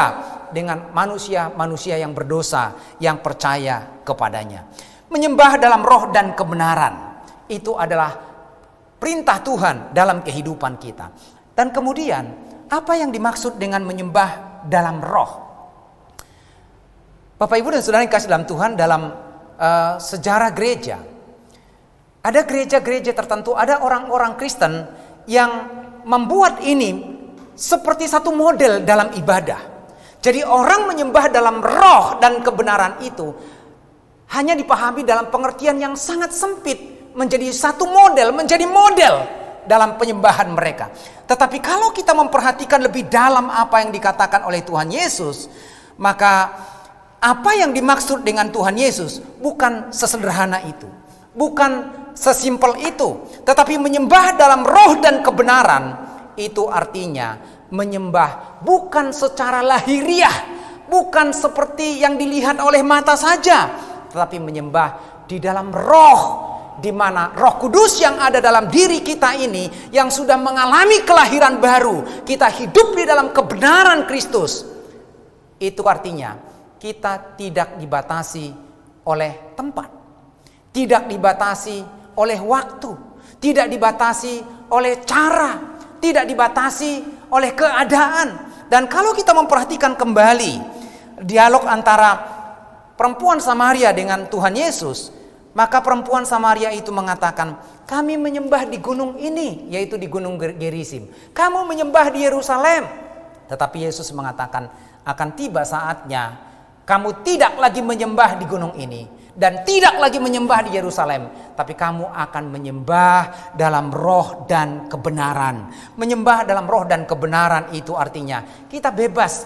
dengan manusia-manusia yang berdosa yang percaya kepadanya. Menyembah dalam roh dan kebenaran, itu adalah perintah Tuhan dalam kehidupan kita. Dan kemudian, apa yang dimaksud dengan menyembah dalam roh? Bapak Ibu dan Saudara yang kasih dalam Tuhan, dalam sejarah gereja, ada gereja-gereja tertentu, ada orang-orang Kristen yang membuat ini seperti satu model dalam ibadah. Jadi orang menyembah dalam roh dan kebenaran itu hanya dipahami dalam pengertian yang sangat sempit, menjadi satu model, menjadi model dalam penyembahan mereka. Tetapi kalau kita memperhatikan lebih dalam apa yang dikatakan oleh Tuhan Yesus, maka apa yang dimaksud dengan Tuhan Yesus bukan sesederhana itu, bukan sesimpel itu. Tetapi menyembah dalam roh dan kebenaran itu artinya menyembah bukan secara lahiriah, bukan seperti yang dilihat oleh mata saja, tetapi menyembah di dalam roh, di mana Roh Kudus yang ada dalam diri kita ini, yang sudah mengalami kelahiran baru, kita hidup di dalam kebenaran Kristus. Itu artinya kita tidak dibatasi oleh tempat, tidak dibatasi oleh waktu, tidak dibatasi oleh cara, tidak dibatasi oleh keadaan. Dan kalau kita memperhatikan kembali dialog antara perempuan Samaria dengan Tuhan Yesus, maka perempuan Samaria itu mengatakan, kami menyembah di gunung ini, yaitu di gunung Gerizim. Kamu menyembah di Yerusalem. Tetapi Yesus mengatakan, akan tiba saatnya kamu tidak lagi menyembah di gunung ini, dan tidak lagi menyembah di Yerusalem, tapi kamu akan menyembah dalam roh dan kebenaran. Menyembah dalam roh dan kebenaran itu artinya kita bebas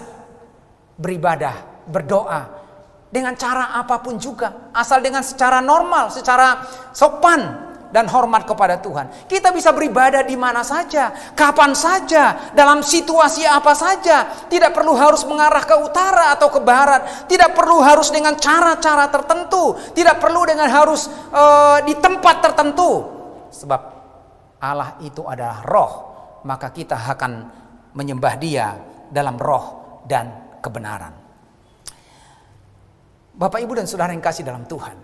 beribadah, berdoa dengan cara apapun juga, asal dengan secara normal, secara sopan dan hormat kepada Tuhan. Kita bisa beribadah di mana saja, kapan saja, dalam situasi apa saja. Tidak perlu harus mengarah ke utara atau ke barat. Tidak perlu harus dengan cara-cara tertentu. Tidak perlu dengan harus di tempat tertentu. Sebab Allah itu adalah roh, maka kita akan menyembah Dia dalam roh dan kebenaran. Bapak, Ibu, dan saudara yang kasih dalam Tuhan,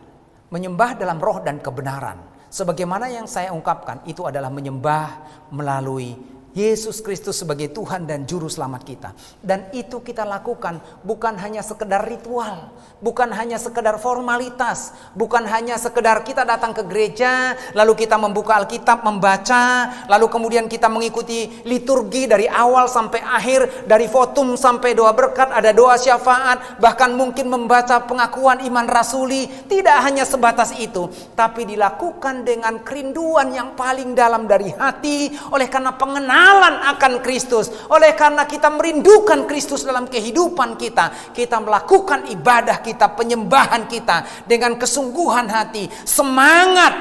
menyembah dalam roh dan kebenaran, sebagaimana yang saya ungkapkan, itu adalah menyembah melalui Yesus Kristus sebagai Tuhan dan Juru Selamat kita. Dan itu kita lakukan bukan hanya sekedar ritual, bukan hanya sekedar formalitas, bukan hanya sekedar kita datang ke gereja, lalu kita membuka Alkitab, membaca, lalu kemudian kita mengikuti liturgi dari awal sampai akhir, dari votum sampai doa berkat, ada doa syafaat, bahkan mungkin membaca pengakuan iman rasuli. Tidak hanya sebatas itu, tapi dilakukan dengan kerinduan yang paling dalam dari hati, oleh karena pengenalan akan Kristus, oleh karena kita merindukan Kristus dalam kehidupan kita. Kita melakukan ibadah kita, penyembahan kita dengan kesungguhan hati, semangat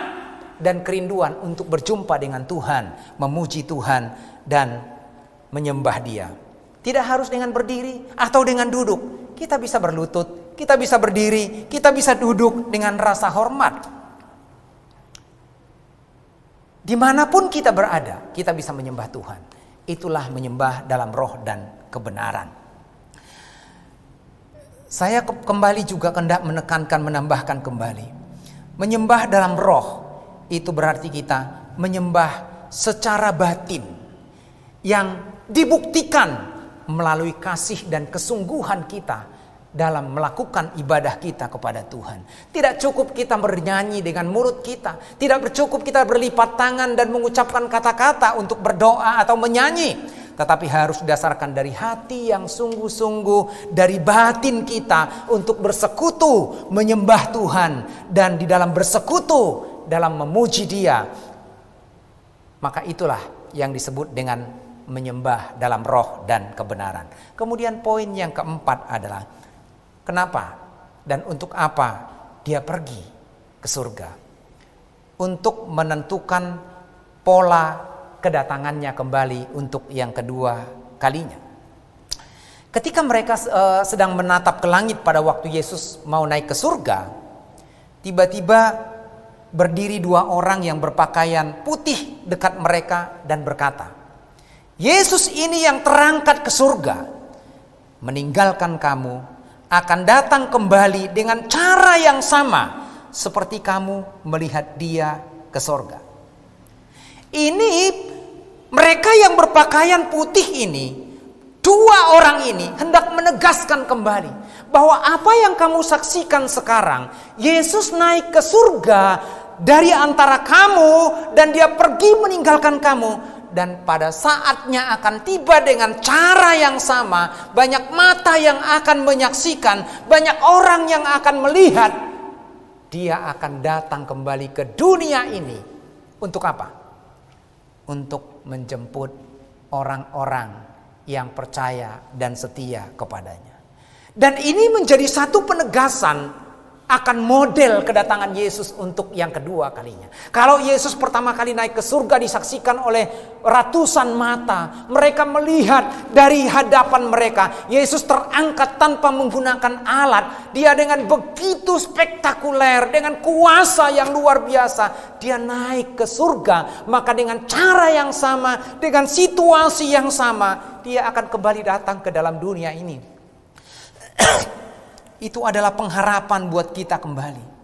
dan kerinduan untuk berjumpa dengan Tuhan, memuji Tuhan dan menyembah Dia. Tidak harus dengan berdiri atau dengan duduk. Kita bisa berlutut, kita bisa berdiri, kita bisa duduk dengan rasa hormat. Dimanapun kita berada, kita bisa menyembah Tuhan. Itulah menyembah dalam roh dan kebenaran. Saya kembali juga hendak menekankan, menambahkan kembali. Menyembah dalam roh, itu berarti kita menyembah secara batin, yang dibuktikan melalui kasih dan kesungguhan kita dalam melakukan ibadah kita kepada Tuhan. Tidak cukup kita bernyanyi dengan mulut kita, tidak cukup kita berlipat tangan dan mengucapkan kata-kata untuk berdoa atau menyanyi, tetapi harus didasarkan dari hati yang sungguh-sungguh, dari batin kita untuk bersekutu menyembah Tuhan, dan di dalam bersekutu dalam memuji Dia. Maka itulah yang disebut dengan menyembah dalam roh dan kebenaran. Kemudian poin yang keempat adalah kenapa dan untuk apa Dia pergi ke surga? Untuk menentukan pola kedatangannya kembali untuk yang kedua kalinya. Ketika mereka sedang menatap ke langit pada waktu Yesus mau naik ke surga, tiba-tiba berdiri dua orang yang berpakaian putih dekat mereka dan berkata, Yesus ini yang terangkat ke surga, meninggalkan kamu, akan datang kembali dengan cara yang sama seperti kamu melihat Dia ke surga. Ini mereka yang berpakaian putih ini, dua orang ini hendak menegaskan kembali bahwa apa yang kamu saksikan sekarang, Yesus naik ke surga dari antara kamu dan Dia pergi meninggalkan kamu dan pada saatnya akan tiba dengan cara yang sama. Banyak mata yang akan menyaksikan, banyak orang yang akan melihat. Dia akan datang kembali ke dunia ini. Untuk apa? Untuk menjemput orang-orang yang percaya dan setia kepadanya. Dan ini menjadi satu penegasan akan model kedatangan Yesus untuk yang kedua kalinya. Kalau Yesus pertama kali naik ke surga disaksikan oleh ratusan mata. Mereka melihat dari hadapan mereka. Yesus terangkat tanpa menggunakan alat. Dia dengan begitu spektakuler, dengan kuasa yang luar biasa. Dia naik ke surga. Maka dengan cara yang sama, dengan situasi yang sama, dia akan kembali datang ke dalam dunia ini. Itu adalah pengharapan buat kita kembali.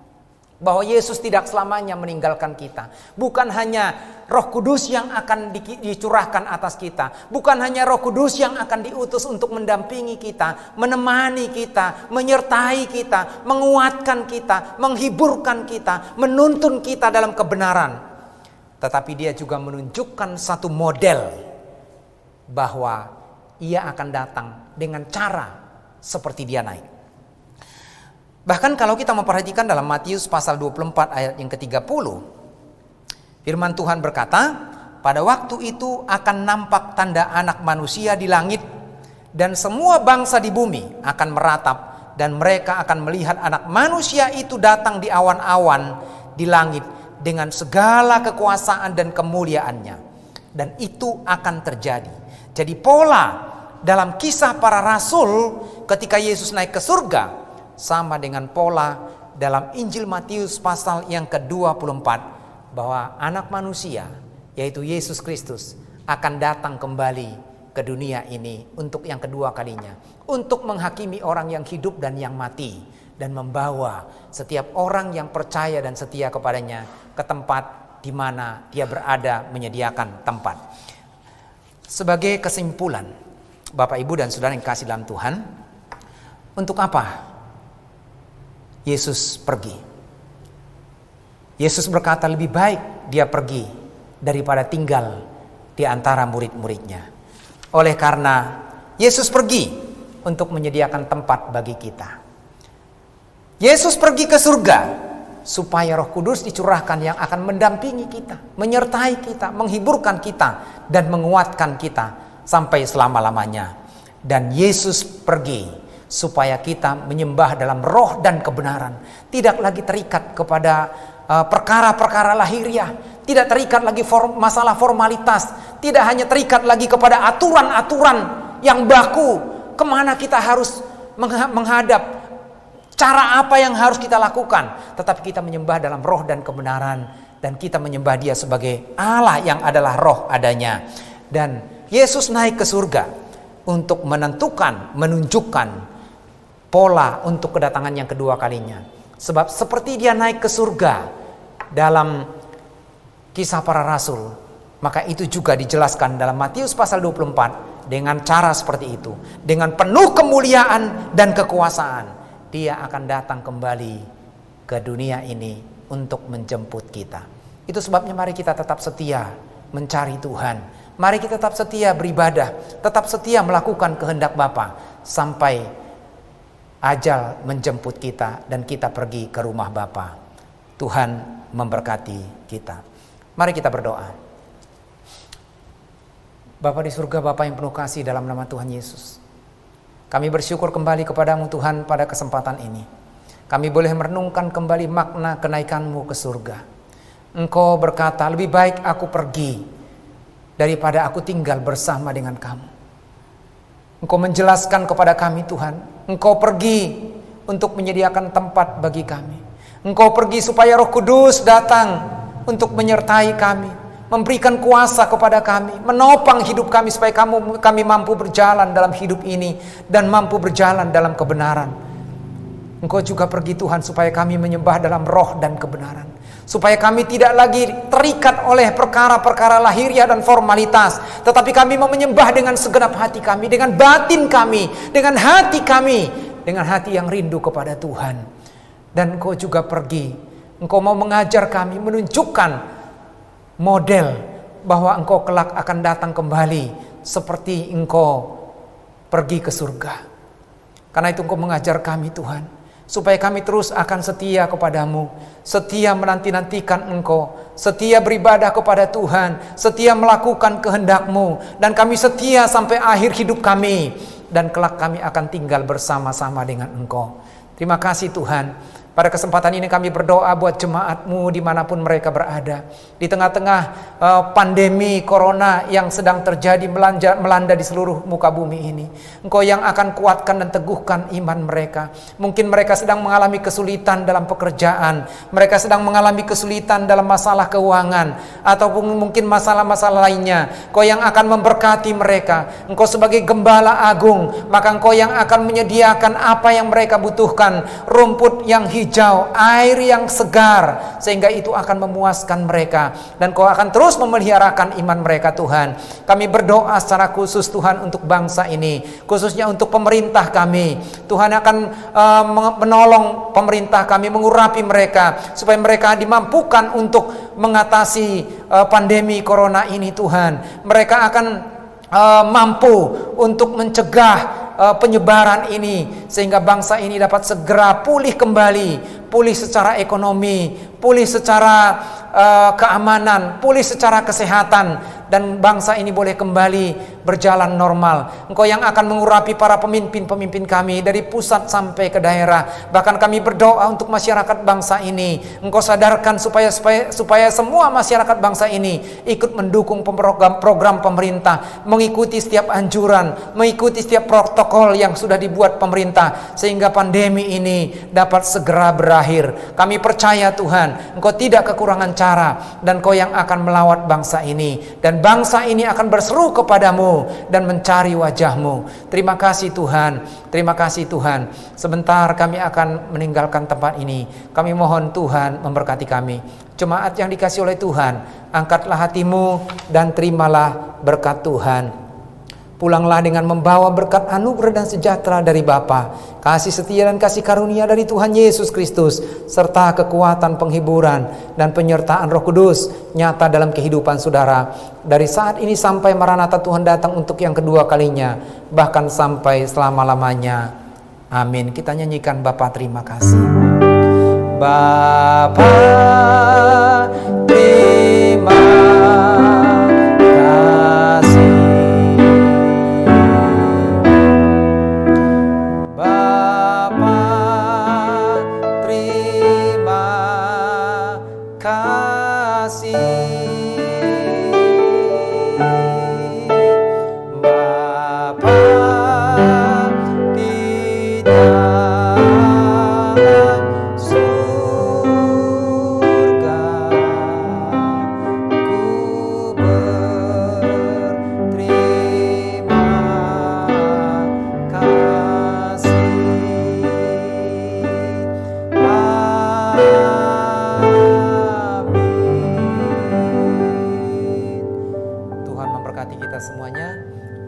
Bahwa Yesus tidak selamanya meninggalkan kita. Bukan hanya Roh Kudus yang akan dicurahkan atas kita. Bukan hanya Roh Kudus yang akan diutus untuk mendampingi kita, menemani kita, menyertai kita, menguatkan kita, menghiburkan kita, menuntun kita dalam kebenaran. Tetapi dia juga menunjukkan satu model bahwa ia akan datang dengan cara seperti dia naik. Bahkan kalau kita memperhatikan dalam Matius pasal 24 ayat yang ke-30, firman Tuhan berkata, pada waktu itu akan nampak tanda anak manusia di langit, dan semua bangsa di bumi akan meratap, dan mereka akan melihat anak manusia itu datang di awan-awan di langit dengan segala kekuasaan dan kemuliaannya. Dan itu akan terjadi. Jadi pola dalam kisah para rasul ketika Yesus naik ke surga sama dengan pola dalam Injil Matius pasal yang ke-24, bahwa anak manusia yaitu Yesus Kristus akan datang kembali ke dunia ini untuk yang kedua kalinya, untuk menghakimi orang yang hidup dan yang mati, dan membawa setiap orang yang percaya dan setia kepadanya ke tempat di mana dia berada, menyediakan tempat. Sebagai kesimpulan, Bapak Ibu dan Saudara yang kasih dalam Tuhan, untuk apa Yesus pergi? Yesus berkata lebih baik dia pergi daripada tinggal di antara murid-muridnya. Oleh karena Yesus pergi untuk menyediakan tempat bagi kita. Yesus pergi ke surga supaya Roh Kudus dicurahkan yang akan mendampingi kita, menyertai kita, menghiburkan kita, dan menguatkan kita sampai selama-lamanya. Dan Yesus pergi supaya kita menyembah dalam roh dan kebenaran. Tidak lagi terikat kepada perkara-perkara lahiriah. Tidak terikat lagi masalah formalitas. Tidak hanya terikat lagi kepada aturan-aturan yang baku. Kemana kita harus menghadap. Cara apa yang harus kita lakukan. Tetapi kita menyembah dalam roh dan kebenaran. Dan kita menyembah dia sebagai Allah yang adalah roh adanya. Dan Yesus naik ke surga untuk menentukan, menunjukkan pola untuk kedatangan yang kedua kalinya. Sebab seperti dia naik ke surga dalam kisah para rasul, maka itu juga dijelaskan dalam Matius pasal 24 dengan cara seperti itu. Dengan penuh kemuliaan dan kekuasaan, dia akan datang kembali ke dunia ini untuk menjemput kita. Itu sebabnya mari kita tetap setia mencari Tuhan. Mari kita tetap setia beribadah, tetap setia melakukan kehendak Bapa sampai ajal menjemput kita dan kita pergi ke rumah Bapa. Tuhan memberkati kita. Mari kita berdoa. Bapa di surga, Bapa yang penuh kasih, dalam nama Tuhan Yesus, kami bersyukur kembali kepadamu Tuhan pada kesempatan ini. Kami boleh merenungkan kembali makna kenaikanmu ke surga. Engkau berkata, lebih baik aku pergi daripada aku tinggal bersama dengan kamu. Engkau menjelaskan kepada kami Tuhan, Engkau pergi untuk menyediakan tempat bagi kami. Engkau pergi supaya Roh Kudus datang untuk menyertai kami, memberikan kuasa kepada kami, menopang hidup kami supaya kami mampu berjalan dalam hidup ini dan mampu berjalan dalam kebenaran. Engkau juga pergi Tuhan supaya kami menyembah dalam roh dan kebenaran. Supaya kami tidak lagi terikat oleh perkara-perkara lahiriah dan formalitas. Tetapi kami mau menyembah dengan segenap hati kami, dengan batin kami, dengan hati kami, dengan hati yang rindu kepada Tuhan. Dan Engkau juga pergi, Engkau mau mengajar kami, menunjukkan model bahwa Engkau kelak akan datang kembali seperti Engkau pergi ke surga. Karena itu Engkau mengajar kami Tuhan, supaya kami terus akan setia kepadamu, setia menanti-nantikan Engkau, setia beribadah kepada Tuhan, setia melakukan kehendak-Mu, dan kami setia sampai akhir hidup kami, dan kelak kami akan tinggal bersama-sama dengan Engkau. Terima kasih Tuhan. Pada kesempatan ini kami berdoa buat jemaat-Mu dimanapun mereka berada. Di tengah-tengah pandemi corona yang sedang terjadi melanda di seluruh muka bumi ini, Engkau yang akan kuatkan dan teguhkan iman mereka. Mungkin mereka sedang mengalami kesulitan dalam pekerjaan, mereka sedang mengalami kesulitan dalam masalah keuangan, ataupun mungkin masalah-masalah lainnya. Engkau yang akan memberkati mereka. Engkau sebagai Gembala Agung, maka Engkau yang akan menyediakan apa yang mereka butuhkan, rumput yang hijau, air yang segar, sehingga itu akan memuaskan mereka, dan Kau akan terus memeliharakan iman mereka Tuhan. Kami berdoa secara khusus Tuhan untuk bangsa ini, khususnya untuk pemerintah kami. Tuhan akan menolong pemerintah kami, mengurapi mereka, supaya mereka dimampukan untuk mengatasi pandemi corona ini Tuhan. Mereka akan mampu untuk mencegah penyebaran ini, sehingga bangsa ini dapat segera pulih kembali, pulih secara ekonomi, pulih secara keamanan, pulih secara kesehatan, dan bangsa ini boleh kembali berjalan normal. Engkau yang akan mengurapi para pemimpin-pemimpin kami dari pusat sampai ke daerah. Bahkan kami berdoa untuk masyarakat bangsa ini. Engkau sadarkan supaya semua masyarakat bangsa ini ikut mendukung program pemerintah, mengikuti setiap anjuran, mengikuti setiap protokol yang sudah dibuat pemerintah, sehingga pandemi ini dapat segera berakhir. Kami percaya Tuhan, Engkau tidak kekurangan cara, dan Engkau yang akan melawat bangsa ini, dan bangsa ini akan berseru kepadamu dan mencari wajah-Mu. Terima kasih Tuhan, terima kasih Tuhan. Sebentar kami akan meninggalkan tempat ini. Kami mohon Tuhan memberkati kami. Jemaat yang dikasihi oleh Tuhan, angkatlah hatimu dan terimalah berkat Tuhan. Pulanglah dengan membawa berkat anugerah dan sejahtera dari Bapa, kasih setia dan kasih karunia dari Tuhan Yesus Kristus, serta kekuatan penghiburan dan penyertaan Roh Kudus nyata dalam kehidupan saudara, dari saat ini sampai Maranatha Tuhan datang untuk yang kedua kalinya, bahkan sampai selama-lamanya. Amin. Kita nyanyikan Bapa terima kasih. Bapa terima kasih.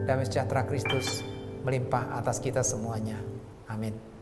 Damai sejahtera Kristus melimpah atas kita semuanya. Amin.